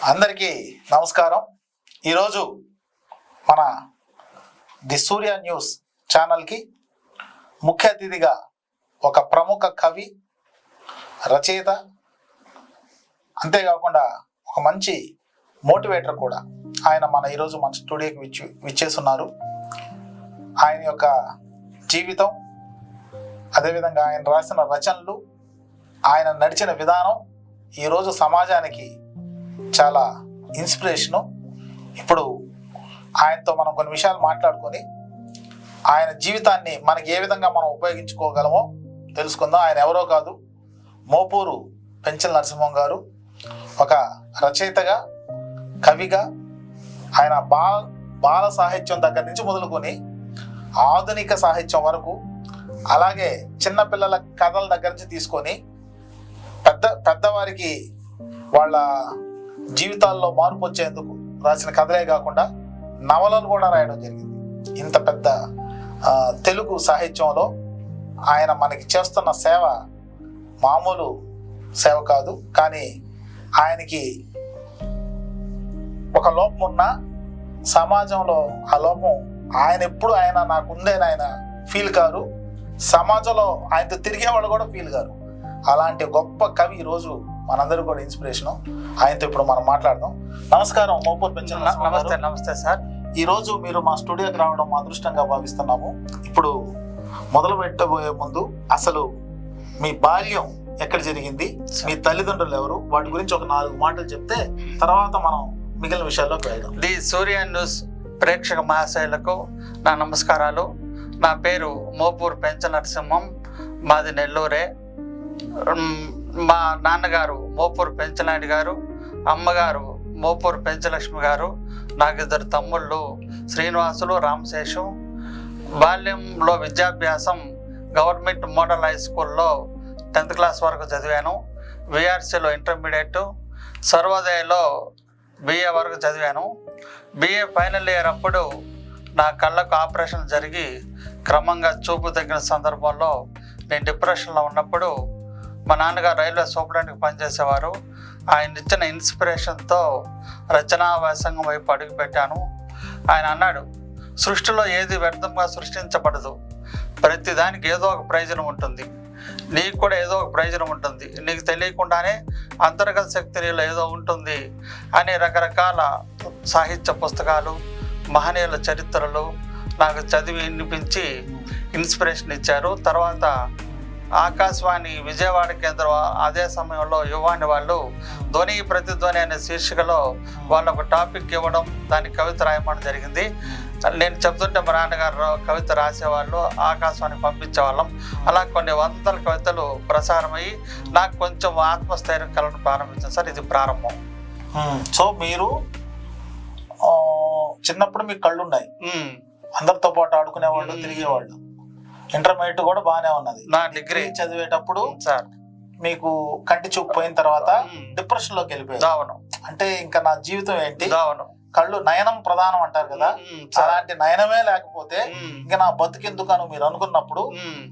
అందరికీ నమస్కారం. ఈరోజు మన ది సూర్య న్యూస్ ఛానల్కి ముఖ్య అతిథిగా ఒక ప్రముఖ కవి, రచయిత, అంతేకాకుండా ఒక మంచి మోటివేటర్ కూడా ఆయన ఈరోజు మన స్టూడియోకి విచ్చేస్తున్నారు. ఆయన యొక్క జీవితం, అదేవిధంగా ఆయన రాసిన రచనలు, ఆయన నడిచిన విధానం ఈరోజు సమాజానికి చాలా ఇన్స్పిరేషను. ఇప్పుడు ఆయనతో మనం కొన్ని విషయాలు మాట్లాడుకొని ఆయన జీవితాన్ని మనకి ఏ విధంగా మనం ఉపయోగించుకోగలమో తెలుసుకుందాం. ఆయన ఎవరో కాదు, మోపూరు పెంచల నరసింహం గారు. ఒక రచయితగా, కవిగా ఆయన బాల సాహిత్యం దగ్గర నుంచి మొదలుకొని ఆధునిక సాహిత్యం వరకు, అలాగే చిన్నపిల్లల కథల దగ్గర నుంచి తీసుకొని పెద్దవారికి వాళ్ళ జీవితాల్లో మార్పు వచ్చేందుకు రాసిన కథలే కాకుండా నవలలు కూడా రాయడం జరిగింది. ఇంత పెద్ద తెలుగు సాహిత్యంలో ఆయన మనకి చేస్తున్న సేవ మామూలు సేవ కాదు. కానీ ఆయనకి ఒక లోపం ఉన్నా సమాజంలో ఆ లోపం ఆయన నాకుందేని ఆయన ఫీల్ కారు, సమాజంలో ఆయనతో తిరిగే వాళ్ళు కూడా ఫీల్ కారు. అలాంటి గొప్ప కవి ఈరోజు మనందరూ కూడా ఇన్స్పిరేషను. ఆయనతో ఇప్పుడు మనం మాట్లాడదాం. నమస్కారం మోపూరు పెంచల. నమస్తే సార్. ఈరోజు మీరు మా స్టూడియోకి రావడం మా అదృష్టంగా భావిస్తున్నాము. ఇప్పుడు మొదలు పెట్టబోయే ముందు అసలు మీ బాల్యం ఎక్కడ జరిగింది, మీ తల్లిదండ్రులు ఎవరు, వాటి గురించి ఒక 4 మాటలు చెప్తే తర్వాత మనం మిగిలిన విషయాల్లోకి వెళ్దాం. ది సూర్య న్యూస్ ప్రేక్షక మహాశయులకు నా నమస్కారాలు. నా పేరు మోపూరు పెంచల నరసింహం, మాది నెల్లూరే. మా నాన్నగారు మోపూరు పెంచలాంటి గారు, అమ్మగారు మోపూరు పెంచలక్ష్మి గారు. నాకు 2 తమ్ముళ్ళు, శ్రీనివాసులు, రామశేషు. బాల్యంలో విద్యాభ్యాసం గవర్నమెంట్ మోడల్ హై స్కూల్లో 10th క్లాస్ వరకు చదివాను. విఆర్సీలో ఇంటర్మీడియట్, సర్వోదయలో బిఏ వరకు చదివాను. బిఏ ఫైనల్ ఇయర్ అప్పుడు నా కళ్ళకు ఆపరేషన్ జరిగి క్రమంగా చూపు తగ్గిన సందర్భంలో నేను డిప్రెషన్లో ఉన్నప్పుడు మా నాన్నగారు రైల్వే సూపరింటెండెంట్గా పనిచేసేవారు. ఆయన ఇచ్చిన ఇన్స్పిరేషన్తో రచనా వ్యాసంగం వైపు అడుగుపెట్టాను. ఆయన అన్నాడు, సృష్టిలో ఏది వ్యర్థంగా సృష్టించబడదు, ప్రతిదానికి ఏదో ఒక ప్రయోజనం ఉంటుంది, నీకు కూడా ఏదో ఒక ప్రయోజనం ఉంటుంది, నీకు తెలియకుండానే అంతర్గత శక్తి నీలో ఏదో ఉంటుంది అని రకరకాల సాహిత్య పుస్తకాలు, మహనీయుల చరిత్రలు నాకు చదివి వినిపించి ఇన్స్పిరేషన్ ఇచ్చారు. తర్వాత ఆకాశవాణి విజయవాడ కేంద్రం అదే సమయంలో యువాని వాళ్ళు ధ్వని ప్రతిధ్వని అనే శీర్షికలో వాళ్ళు ఒక టాపిక్ ఇవ్వడం, దానికి కవిత రాయమని జరిగింది. నేను చెప్తుంటే మా నాన్నగారు కవిత రాసేవాళ్ళు, ఆకాశవాణి పంపించేవాళ్ళం. అలా కొన్ని వందల కవితలు ప్రసారమయ్యి నాకు కొంచెం ఆత్మస్థైర్యం కలగడం ప్రారంభించాను సార్. ఇది ప్రారంభం. సో మీరు చిన్నప్పుడు మీకు కళ్ళు ఉన్నాయి, అందరితో పాటు ఆడుకునేవాళ్ళు, తిరిగేవాళ్ళు. ఇంటర్మీడియట్ కూడా బాగానే ఉన్నది. నా డిగ్రీ చదివేటప్పుడు సార్ మీకు కంటి చూపు పోయిన తర్వాత డిప్రెషన్ లోకి వెళ్ళిపోయింది. అవును. అంటే ఇంకా నా జీవితం ఏంటి, అవును, కళ్ళు నయనం ప్రధానం అంటారు కదా, అలాంటి నయనమే లేకపోతే ఇంకా నా బతుకెందుకు అని మీరు అనుకున్నప్పుడు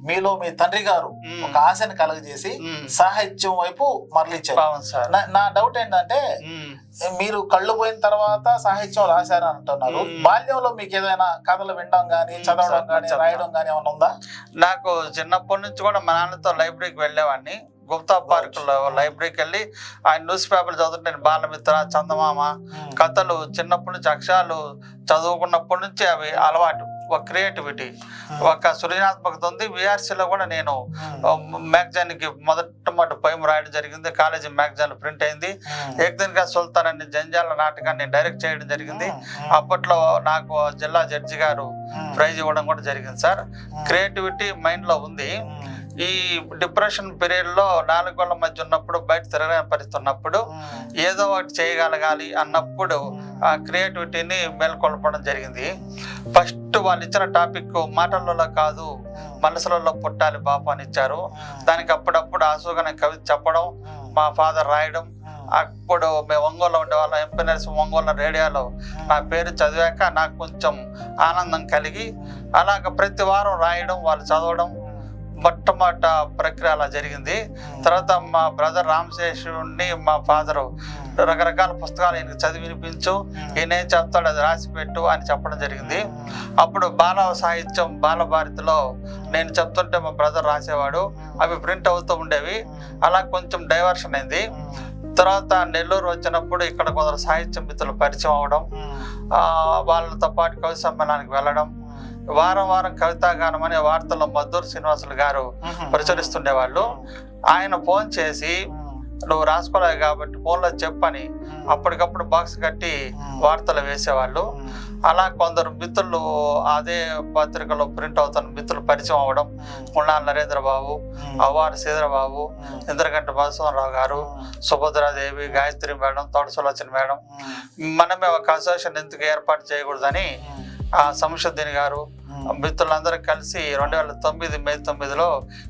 మీలో మీ తండ్రి గారు ఒక ఆశని కలగజేసి సాహిత్యం వైపు మరలించారు. నా డౌట్ ఏంటంటే, మీరు కళ్ళు పోయిన తర్వాత సాహిత్యం రాశారు అంటున్నారు. బాల్యంలో మీకు ఏదైనా కథలు వినడం కానీ, చదవడం కానీ, రాయడం కానీ ఏమైనా ఉందా? నాకు చిన్నప్పటి నుంచి కూడా మా నాన్నతో లైబ్రరీకి వెళ్ళేవాడిని. గుప్తా పార్కులో లైబ్రరీకి వెళ్ళి ఆయన న్యూస్ పేపర్లు చదువుతుంటే నేను బాలమిత్ర, చందమామ కథలు చిన్నప్పటి నుంచి అక్షరాలు చదువుకున్నప్పటి నుంచి అవి అలవాటు. ఒక క్రియేటివిటీ, ఒక సృజనాత్మకత ఉంది. విఆర్సీలో కూడా నేను మ్యాగజైన్కి మొదటి పోయం రాయడం జరిగింది. కాలేజీ మ్యాగజైన్ ప్రింట్ అయింది. ఏకదినగా సుల్తాన్ అనే జంజాల నాటకాన్ని డైరెక్ట్ చేయడం జరిగింది. అప్పట్లో నాకు జిల్లా జడ్జి గారు ప్రైజ్ ఇవ్వడం కూడా జరిగింది సార్. క్రియేటివిటీ మైండ్లో ఉంది. ఈ డిప్రెషన్ పీరియడ్లో 4 గోళ్ల మధ్య ఉన్నప్పుడు, బయట తిరగలేని పరిస్థితి ఉన్నప్పుడు ఏదో ఒకటి చేయగలగాలి అన్నప్పుడు ఆ క్రియేటివిటీని మేల్కొల్పడం జరిగింది. ఫస్ట్ వాళ్ళు ఇచ్చిన టాపిక్ మాటలలో కాదు మనసులలో పుట్టాలి బాపు అని ఇచ్చారు. దానికి అప్పుడప్పుడు ఆసుగానే కవిత చెప్పడం, మా ఫాదర్ రాయడం. అప్పుడు మేము ఒంగోలులో ఉండేవాళ్ళం. ఎంపీ నరసింహ ఒంగోలు రేడియోలో నా పేరు చదివాక నాకు కొంచెం ఆనందం కలిగి అలాగ ప్రతి వారం రాయడం, వాళ్ళు చదవడం, మొట్టమొదట ప్రక్రియ అలా జరిగింది. తర్వాత మా బ్రదర్ రామశేషుడిని మా ఫాదరు రకరకాల పుస్తకాలు ఈయనకి చదివి వినిపించు, ఈయన ఏం చెప్తాడు అది రాసి పెట్టు అని చెప్పడం జరిగింది. అప్పుడు బాల సాహిత్యం బాలభారతిలో నేను చెప్తుంటే మా బ్రదర్ రాసేవాడు, అవి ప్రింట్ అవుతూ ఉండేవి. అలా కొంచెం డైవర్షన్ అయింది. తర్వాత నెల్లూరు వచ్చినప్పుడు ఇక్కడ కొందరు సాహిత్య మిత్రులు పరిచయం అవడం, వాళ్ళతో పాటు కవి సమ్మేళనానికి వెళ్ళడం, వారం వారం కవితాగానం అనే వార్తల్లో మద్దూరు శ్రీనివాసులు గారు ప్రచురిస్తుండేవాళ్ళు. ఆయన ఫోన్ చేసి నువ్వు రాసుకోలేదు కాబట్టి ఫోన్లో చెప్పని అప్పటికప్పుడు బాక్స్ కట్టి వార్తలు వేసేవాళ్ళు. అలా కొందరు మిత్రులు అదే పత్రికలో ప్రింట్ అవుతున్న మిత్రులు పరిచయం అవ్వడం, ఉండాల నరేంద్రబాబు, అవ్వారు శ్రీధరబాబు, ఇంద్రగంట మధుసూదనరావు గారు, సుభద్రాదేవి, గాయత్రి మేడం, తోట సులోచన మేడం, మనమే ఒక అసోసియేషన్ ఎందుకు ఏర్పాటు చేయకూడదని శంషుద్దీన్ గారు మిత్రులందరూ కలిసి 2009 మే 9లో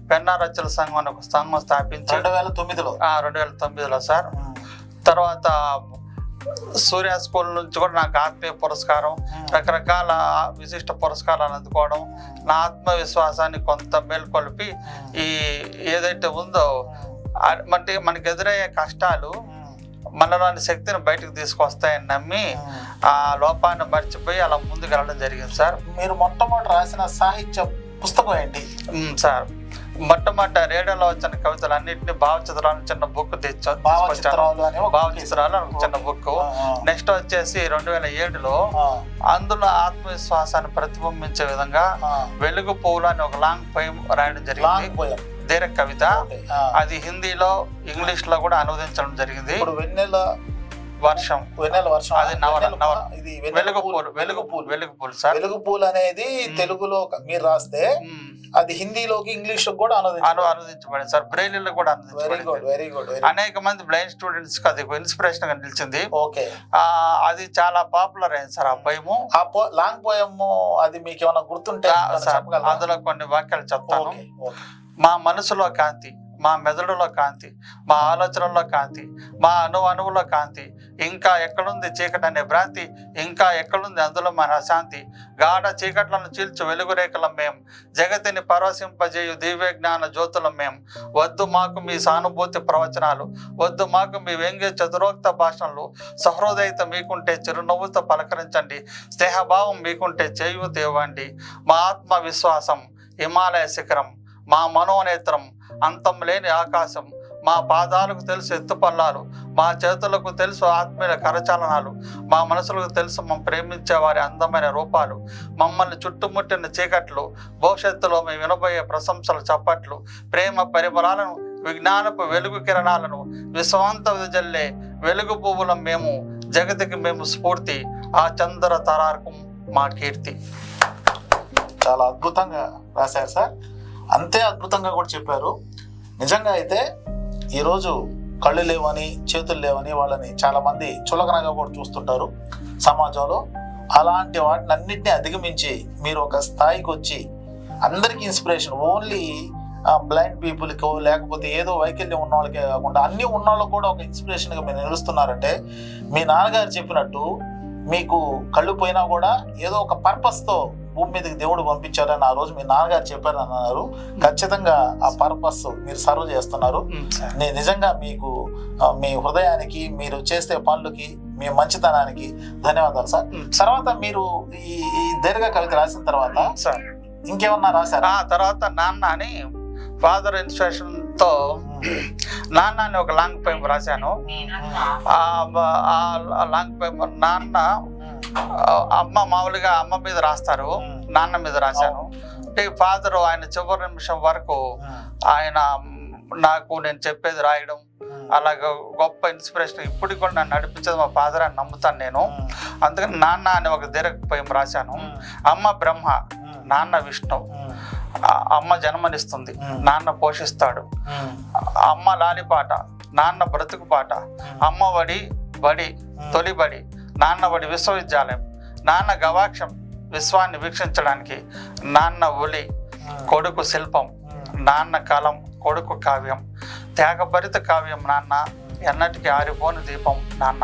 పెన్నా రచనల సంఘం అనే ఒక సంఘం స్థాపించి 2009లో సార్. తర్వాత సూర్య స్కూల్ నుంచి కూడా నాకు ఆత్మీయ పురస్కారం, రకరకాల విశిష్ట పురస్కారాలు అందుకోవడం, నా ఆత్మవిశ్వాసాన్ని కొంత మేల్కొల్పి ఈ ఏదైతే ఉందో అంటే మనకి ఎదురయ్యే కష్టాలు మనలోని శక్తిని బయటకు తీసుకొస్తాయని నమ్మి ఆ లోపాన్ని మర్చిపోయి అలా ముందుకు వెళ్ళడం జరిగింది సార్. మీరు మొట్టమొదటి రాసిన సాహిత్య పుస్తకం ఏంటి సార్? మొట్టమొదటి రేడియోలో వచ్చిన కవితలు అన్నింటినీ భావచిత్రాలు చిన్న బుక్ భావచిత్రాలు చిన్న బుక్. నెక్స్ట్ వచ్చేసి 2007లో అందులో ఆత్మవిశ్వాసాన్ని ప్రతిబింబించే విధంగా వెలుగు పువ్వులు అని ఒక లాంగ్ పోయం రాయడం జరిగింది, దీర్ఘ కవిత. అది హిందీలో ఇంగ్లీష్ లో కూడా అనువదించడం జరిగింది. వెన్నెల వర్షం అది వెలుగు పూలు సార్. వెలుగు పూలు అనేది తెలుగులో మీరు రాస్తే అది హిందీలోకి ఇంగ్లీష్ కూడా అనువదించబడింది సార్. బ్రెయిలీలో కూడా అనువదించబడింది. అనేక మంది బ్లైండ్ స్టూడెంట్స్ కి అది ఇన్స్పిరేషన్ గా నిలిచింది. అది చాలా పాపులర్ అయింది సార్. ఆ పోయము, లాంగ్ పోయము, అది మీకు ఏమైనా గుర్తుంటే అందులో కొన్ని వాక్యాలు చెప్తాను. మా మనసులో కాంతి, మా మెదడులో కాంతి, మా ఆలోచనలో కాంతి, మా అణువులో కాంతి, ఇంకా ఎక్కడుంది చీకటి అనే భ్రాంతి, ఇంకా ఎక్కడుంది అందులో మన అశాంతి, గాఢ చీకట్లను చీల్చు వెలుగు రేఖలం మేం, జగతిని పరవశింపజేయు దివ్య జ్ఞాన జ్యోతులం మేం. వద్దు మాకు మీ సానుభూతి ప్రవచనాలు, వద్దు మాకు మీ వ్యంగ్య చతురోక్త భాషణలు, సహృదయత మీకుంటే చిరునవ్వుతో పలకరించండి, స్నేహభావం మీకుంటే చేయూత ఇవ్వండి. మా ఆత్మ విశ్వాసం హిమాలయ శిఖరం, మా మనోనేత్రం అంతం లేని ఆకాశం, మా పాదాలకు తెలుసు ఎత్తుపల్లాలు, మా చేతులకు తెలుసు ఆత్మీయ కరచాలనాలు, మా మనసులకు తెలుసు మమ్మల్ని ప్రేమించే వారి అందమైన రూపాలు, మమ్మల్ని చుట్టుముట్టిన చీకట్లు, భవిష్యత్తులో మేము వినబోయే ప్రశంసల చప్పట్లు, ప్రేమ పరిమళాలను, విజ్ఞానపు వెలుగు కిరణాలను, విశ్వాంత విజల్లే వెలుగు పువ్వులం మేము, జగతికి మేము స్ఫూర్తి, ఆ చంద్ర తారార్కం మా కీర్తి. చాలా అద్భుతంగా రాశారు సార్. అంతే అద్భుతంగా కూడా చెప్పారు. నిజంగా అయితే ఈరోజు కళ్ళు లేవని, చేతులు లేవని వాళ్ళని చాలామంది చులకనగా కూడా చూస్తుంటారు సమాజంలో. అలాంటి వాటిని అన్నింటినీ అధిగమించి మీరు ఒక స్థాయికి వచ్చి అందరికీ ఇన్స్పిరేషన్, ఓన్లీ బ్లైండ్ పీపుల్కో లేకపోతే ఏదో వైకల్యం ఉన్న వాళ్ళకే కాకుండా అన్ని ఉన్న వాళ్ళకు కూడా ఒక ఇన్స్పిరేషన్గా మీరు నిలుస్తున్నారంటే, మీ నాన్నగారు చెప్పినట్టు మీకు కళ్ళు పోయినా కూడా ఏదో ఒక పర్పస్తో భూమి మీదకి దేవుడు పంపించారని ఆ రోజు మీ నాన్నగారు చెప్పారని అన్నారు. ఖచ్చితంగా ఆ పర్పస్ మీరు సర్వ్ చేస్తున్నారు. నేను నిజంగా మీకు మీ హృదయానికి, మీరు చేసే పనులకి, మీ మంచితనానికి ధన్యవాదాలు సార్. తర్వాత మీరు ఈ దీర్ఘ కవిత రాసిన తర్వాత ఇంకేమన్నా రాశారా? తర్వాత నాన్న అని ఫాదర్ ఇన్స్పిరేషన్ తో నాన్న అని ఒక లాంగ్ పోయం రాశాను. ఆ లాంగ్ పోయం నాన్న, అమ్మ మామూలుగా అమ్మ మీద రాస్తారు, నాన్న మీద రాశాను. అంటే ఫాదర్ ఆయన చివరి నిమిషం వరకు ఆయన నాకు నేను చెప్పేది రాయడం, అలాగే గొప్ప ఇన్స్పిరేషన్ ఇప్పటికి కూడా నన్ను నడిపించేది మా ఫాదర్ అని నమ్ముతాను నేను. అందుకని నాన్న అని ఒక దీర్ఘ పోయం రాశాను. అమ్మ బ్రహ్మ, నాన్న విష్ణు. అమ్మ జన్మనిస్తుంది, నాన్న పోషిస్తాడు. అమ్మ లాలిపాట, నాన్న బ్రతుకు పాట. అమ్మ వడి బడి తొలి బడి, నాన్న వడి విశ్వవిద్యాలయం. నాన్న గవాక్షం విశ్వాన్ని వీక్షించడానికి, నాన్న ఒలి కొడుకు శిల్పం, నాన్న కలం కొడుకు కావ్యం. త్యాగభరిత కావ్యం నాన్న, ఎన్నటికీ ఆరిపోని దీపం నాన్న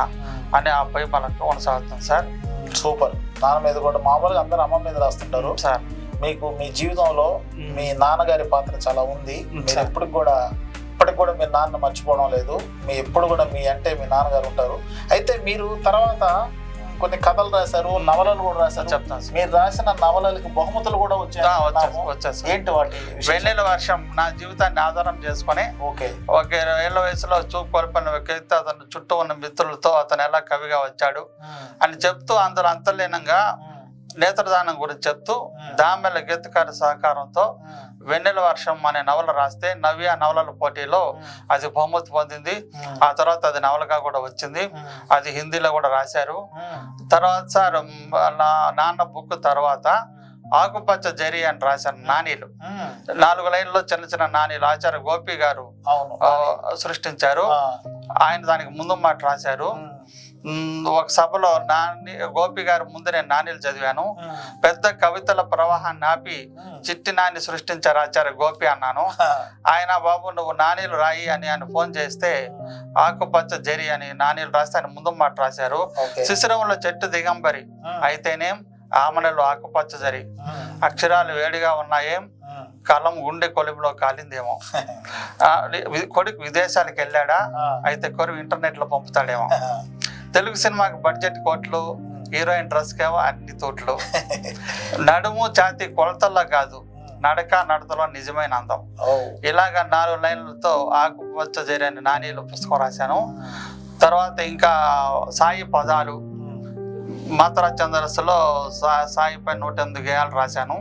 అని ఆ పై మనకు కొనసాగుతుంది సార్. సూపర్. నాన్న మీద కూడా మామూలుగా అందరూ అమ్మ మీద రాస్తుంటారు సార్. మీకు మీ జీవితంలో మీ నాన్నగారి పాత్ర చాలా ఉంది. మీరు ఇప్పటికి కూడా మీ నాన్న మర్చిపోవడం లేదు. మీ ఎప్పుడు కూడా మీ అంటే మీ నాన్నగారు ఉంటారు. అయితే మీరు తర్వాత కొన్ని కథలు రాశారు, నవలలు కూడా రాశారు. చెప్తాను. మీరు రాసిన నవలలకు బహుమతులు కూడా వచ్చాయి. ఏంటి వాటి? వెన్నెల వర్షం నా జీవితాన్ని ఆధారం చేసుకుని ఓకే, ఒక 20 ఏళ్ల వయసులో చూపు కోల్పోయిన వ్యక్తి అతను చుట్టూ ఉన్న మిత్రులతో అతను ఎలా కవిగా వచ్చాడు అని చెప్తూ అందులో అంతర్లీనంగా నేత్రదానం గురించి చెప్తూ దామెల గీతకారి సహకారంతో వెన్నెల వర్షం అనే నవల రాస్తే నవ్య నవలల పోటీలో అది బహుమతి పొందింది. ఆ తర్వాత అది నవలగా కూడా వచ్చింది. అది హిందీలో కూడా రాశారు. తర్వాత సార్ నాన్న బుక్ తర్వాత ఆకుపచ్చ జరి అని రాశాను. నానీలు 4 లైన్లో చిన్న చిన్న నానీలు ఆచార్య గోపి గారు సృష్టించారు. ఆయన దానికి ముందు మాట రాశారు. ఒక సభలో గోపి గారు ముందు నేను నానీలు చదివాను. పెద్ద కవితల ప్రవాహాన్ని ఆపి చిట్టి నాని సృష్టించారు ఆచార్య గోపి అన్నాను. ఆయన బాబు నువ్వు నానీలు రాయి అని ఆయన ఫోన్ చేస్తే ఆకుపచ్చ జరి అని నానీలు రాస్తే ఆయన ముందు మాట రాశారు. శిశిరంలో చెట్టు దిగంబరి అయితేనేం ఆమనలో ఆకుపచ్చ జరి, అక్షరాలు వేడిగా ఉన్నాయేం, కలం గుండె కొలిమిలో కాలిందేమో, కొడుకు విదేశాలకు వెళ్ళాడా అయితే కొరువు ఇంటర్నెట్ లో పంపుతాడేమో, తెలుగు సినిమాకి బడ్జెట్ కోట్లు, హీరోయిన్ డ్రెస్ కేమో అన్ని తోట్లు, నడుము ఛాతి కొలతల్లో కాదు నడక నడతలో నిజమైన అందం. ఇలాగ 4 లైన్లతో ఆకుపచ్చ జరి అని నానీలు పుస్తకం రాశాను. తర్వాత ఇంకా సాయి పదాలు మాతర చంద్రస్సులో సాయిపై 108 గేయాలు రాశాను.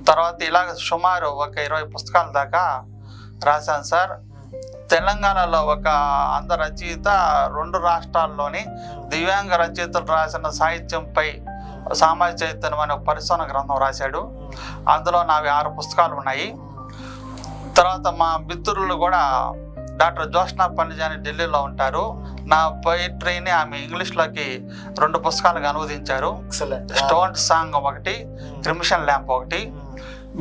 తర్వాత ఇలాగ సుమారు ఒక 20 పుస్తకాల దాకా రాశాను సార్. తెలంగాణలో ఒక అంధ రచయిత 2 రాష్ట్రాల్లోని దివ్యాంగ రచయితలు రాసిన సాహిత్యంపై సామాజిక చైతన్యం అనే ఒక పరిశోధన గ్రంథం రాశాడు. అందులో నావి 6 పుస్తకాలు ఉన్నాయి. తర్వాత మా మిత్రులు కూడా డాక్టర్ జోష్నా పనిజాని ఢిల్లీలో ఉంటారు. నా పోయిట్రీని ఆమె ఇంగ్లీష్లోకి 2 పుస్తకాలకు అనువదించారు. స్టోన్ సాంగ్ ఒకటి, క్రిమిషన్ ల్యాంప్ ఒకటి.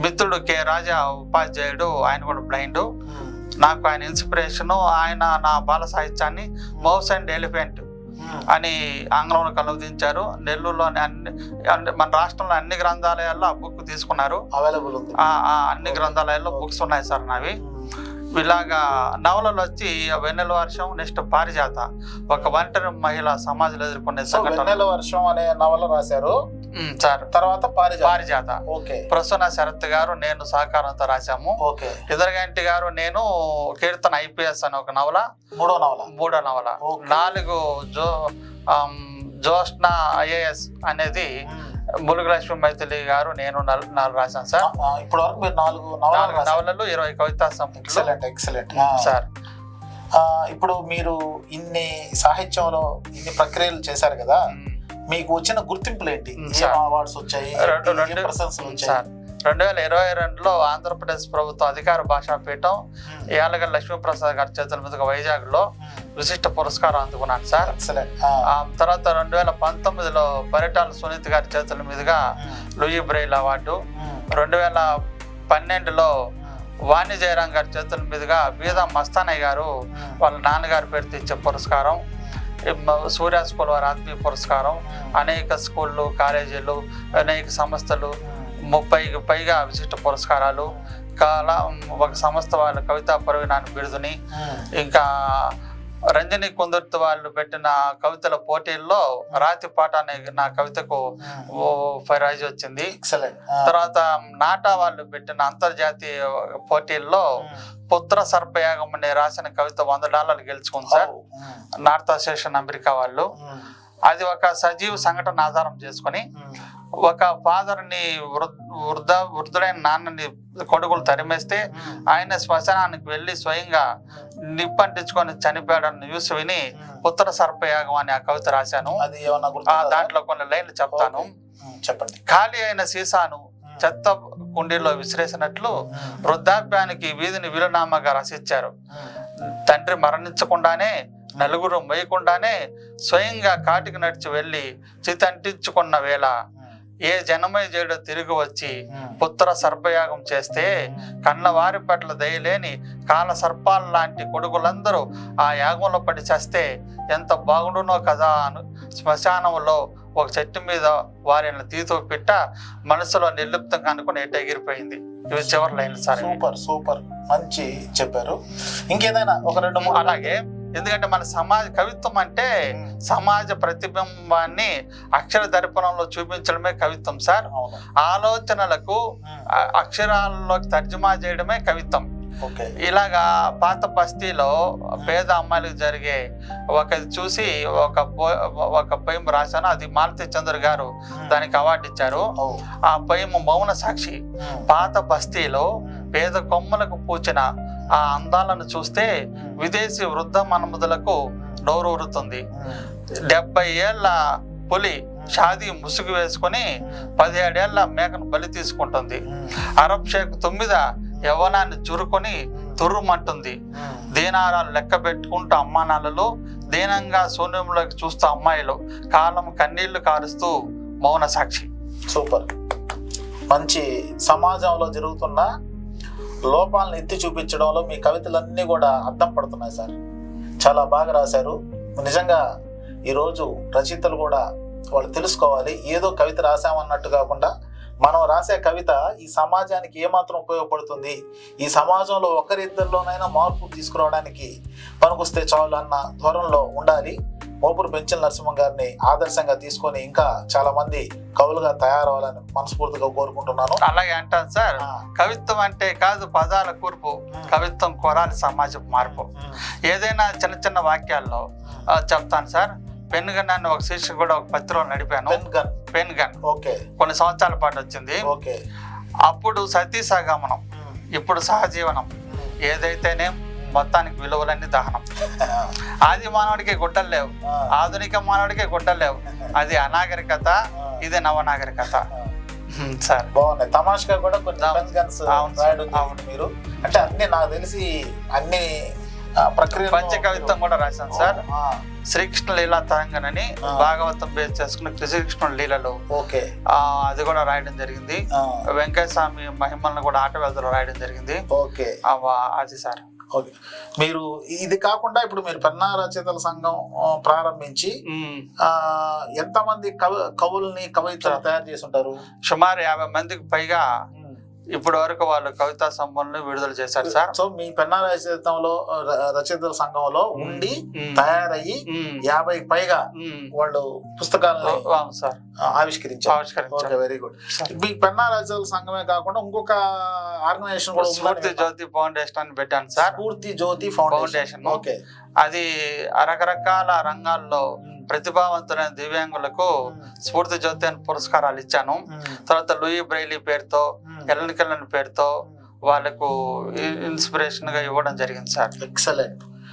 మిత్రుడు కె రాజా ఉపాధ్యాయుడు, ఆయన కూడా బ్లైండ్. నాకు ఆయన ఇన్స్పిరేషను. ఆయన నా బాల సాహిత్యాన్ని మౌస్ అండ్ ఎలిఫెంట్ అని ఆంగ్లంలో అనువదించారు. నెల్లూరులోని మన రాష్ట్రంలో అన్ని గ్రంథాలయాల్లో ఆ బుక్ తీసుకున్నారు. అవైలబుల్ అన్ని గ్రంథాలయాల్లో బుక్స్ ఉన్నాయి సార్ నావి. ఇలాగా నవలలు వచ్చి వెన్నెల వర్షం, నెక్స్ట్ పారిజాత, ఒక ఒంటరి మహిళ సమాజంలో ఎదుర్కొనే వెన్నెల వర్షం అనే నవల రాశారు సార్. తర్వాత పారిజాత ప్రసన్న శరత్ గారు నేను సహకారంతో రాశాము. ఎదురుగంటి గారు నేను కీర్తన IPS అనే ఒక నవల, మూడో నవల. 4 జోష్నా IAS అనేది ములుగు లక్ష్మీ మైథిలి గారు నేను 4 రాశాను సార్. ఇప్పుడు వరకు మీరు 4 నవలలు 20 కవితా ఎక్సలెంట్ సార్. ఇప్పుడు మీరు ఇన్ని సాహిత్యంలో ఇన్ని ప్రక్రియలు చేశారు కదా, మీకు వచ్చిన గుర్తింపులు ఏంటి? అవార్డ్స్ వచ్చాయి, 2022లో ఆంధ్రప్రదేశ్ ప్రభుత్వం అధికార భాషాపీఠం యాలగల్ లక్ష్మీప్రసాద్ గారి చేతుల మీదుగా వైజాగ్లో విశిష్ట పురస్కారం అందుకున్నాను సార్. తర్వాత 2019లో పరిటాల సునీత్ గారి చేతుల మీదుగా లూయి బ్రెయిల్ అవార్డు, 2012లో వాణి జయరాం గారి చేతుల మీదుగా బీదా మస్తానయ్య గారు వాళ్ళ నాన్నగారి పేరు తెచ్చే పురస్కారం, సూర్య స్కూల్ వారి ఆత్మీయ పురస్కారం, అనేక స్కూళ్ళు, కాలేజీలు, అనేక సంస్థలు, 30కి పైగా విశిష్ట పురస్కారాలు, ఒక సంస్థ వాళ్ళ కవితా పర్వీనాన్ని బిరుదుని, ఇంకా రంజని కుందుర్తి వాళ్ళు పెట్టిన కవితల పోటీల్లో రాతిపాట అనే నా కవితకు ప్రైజ్ వచ్చింది. తర్వాత నాటా వాళ్ళు పెట్టిన అంతర్జాతీయ పోటీల్లో పుత్ర సర్పయాగం అనే రాసిన కవిత $100 గెలుచుకుంది సార్, నార్త్ అసోసియేషన్ అమెరికా వాళ్ళు. అది ఒక సజీవ సంఘటన ఆధారం చేసుకొని ఒక ఫాదర్ని వృద్ధుడైన నాన్నని కొడుకులు తరిమేస్తే ఆయన శ్మశానానికి వెళ్ళి స్వయంగా నిప్పంటించుకొని చనిపోయాడని న్యూస్ విని పుత్ర సర్పయాగం అని ఆ కవిత రాశాను. దాంట్లో కొన్ని లైన్లు చెప్తాను. చెప్పండి. ఖాళీ అయిన సీసాను చెత్త కుండీలో విసిరేసినట్లు వృద్ధాప్యానికి వీధిని వీలునామాగా రచించారు. తండ్రి మరణించకుండానే, నలుగురు మొయ్యకుండానే స్వయంగా కాటికి నడిచి వెళ్ళి చితంటించుకున్న వేళ ఏ జనమై జేడో తిరిగి వచ్చి పుత్ర సర్పయాగం చేస్తే కన్నవారి పట్ల దయలేని కాల సర్పాల లాంటి కొడుకులందరూ ఆ యాగంలో పడి చేస్తే ఎంత బాగుండునో కదా. శ్మశానంలో ఒక చెట్టు మీద వారిన తీతో పిట్ట మనసులో నిర్లిప్తంగా అనుకుని ఎటు ఎగిరిపోయింది. ఇవి చివరి లైన్ సార్. సూపర్ సూపర్, మంచి చెప్పారు. ఇంకేదైనా ఒక 2-3? అలాగే, ఎందుకంటే మన కవిత్వం అంటే సమాజ ప్రతిబింబాన్ని అక్షర దర్పణంలో చూపించడమే కవిత్వం సార్. ఆలోచనలకు అక్షరాల్లోకి తర్జుమా చేయడమే కవిత్వం. ఇలాగా పాత బస్తీలో పేద అమ్మాయిలకు జరిగే ఒకది చూసి ఒక పోయం రాశాను. అది మాలతి చంద్ర గారు దానికి అవార్డు ఇచ్చారు. ఆ పోయం మౌన సాక్షి. పాత బస్తీలో పేద కొమ్మలకు పూచిన ఆ అందాలను చూస్తే విదేశీ వృద్ధ మన్మధులకు నోరూరుతుంది. 70 ఏళ్ల పులి షాదీ ముసుగు వేసుకుని 17 ఏళ్ల మేకను బలి తీసుకుంటుంది. అరబ్ షేక్ 9 యవ్వనాన్ని చురుకొని తుర్రుమంటుంది. దీనారాలు లెక్క పెట్టుకుంటూ అమ్మానాలలో దీనంగా శూన్యంలోకి చూస్తూ అమ్మాయిలు కాలం కన్నీళ్లు కారుస్తూ మౌన సాక్షి. సూపర్. మంచి సమాజంలో జరుగుతున్న లోపాలను ఎత్తి చూపించడంలో మీ కవితలన్నీ కూడా అద్దం పడుతున్నాయి సార్. చాలా బాగా రాశారు. నిజంగా ఈరోజు రచయితలు కూడా వాళ్ళు తెలుసుకోవాలి, ఏదో కవిత రాసామన్నట్టు కాకుండా మనం రాసే కవిత ఈ సమాజానికి ఏమాత్రం ఉపయోగపడుతుంది, ఈ సమాజంలో ఒకరిద్దరిలోనైనా మార్పు తీసుకురావడానికి పనికొస్తే చాలు అన్న ధోరణిలో ఉండాలి. మోపూరు పెంచల నరసింహం గారిని ఆదర్శంగా తీసుకొని ఇంకా చాలా మంది కవులుగా తయారవ్వాలని మనస్ఫూర్తిగా కోరుకుంటున్నాను. అలాగే అంటాను సార్. కవిత్వం అంటే కాదు పదాల కూర్పు, కవిత్వం కోరాలి సమాజపు మార్పు. ఏదైనా చిన్న చిన్న వాక్యాల్లో చెప్తాను సార్. పెన్ గన్ అని ఒక శీర్షిక కూడా ఒక పత్రికలో నడిపాను. పెన్ గన్ కొన్ని సంవత్సరాల పాటు వచ్చింది. అప్పుడు సతీ సహగమనం, ఇప్పుడు సహజీవనం, ఏదైతేనే మొత్తానికి విలువలన్నీ దహనం. ఆది మానవుడికి గుడ్డలు లేవు, ఆధునిక మానవుడికి గుడ్డలు లేవు. అది అనాగరికత, ఇది నవనాగరికత. సార్ బాగున్నాయి. తమాషగా కూడా కొన్ని మీరు అంటే అన్ని నాకు తెలిసి అన్ని ప్రక్రియ పంచ కవిత్వం కూడా రాశాను సార్. శ్రీకృష్ణ లీలా తరంగనని భాగవతం బేస్ చేసుకున్న శ్రీకృష్ణుడు లీలలు, అది కూడా రాయడం జరిగింది. వెంకయ్య స్వామి మహిమలను కూడా ఆట వెళ్తలో రాయడం జరిగింది. అది సార్. మీరు ఇది కాకుండా ఇప్పుడు మీరు పెన్నా రచయితల సంఘం ప్రారంభించి ఎంతమంది కవుల్ని కవితలు తయారు చేసి ఉంటారు? సుమారు 50 మందికి పైగా ఇప్పటి వరకు వాళ్ళు కవితా సంబంధం విడుదల చేశారు సార్. సో మీ పెన్నా రచయితల సంఘంలో ఉండి తయారయ్యి 50 పైగా వాళ్ళు పుస్తకాలను ఆవిష్కరించారు. Very good. మీ పెన్నా రచయితల సంఘమే కాకుండా ఇంకొక ఆర్గనైజేషన్ కూడా స్ఫూర్తి జ్యోతి ఫౌండేషన్ అని పెట్టాను సార్. స్ఫూర్తి జ్యోతి ఫౌండేషన్. అది రకరకాల రంగాల్లో ప్రతిభావంతులైన దివ్యాంగులకు స్ఫూర్తి జ్యోతి అని పురస్కారాలు ఇచ్చాను. తర్వాత లూయి బ్రెయిలీ పేరుతో, ఎలన్ కెల్లన్ పేరుతో వాళ్ళకు ఇన్స్పిరేషన్ గా ఇవ్వడం జరిగింది సార్. ఎక్సలెంట్.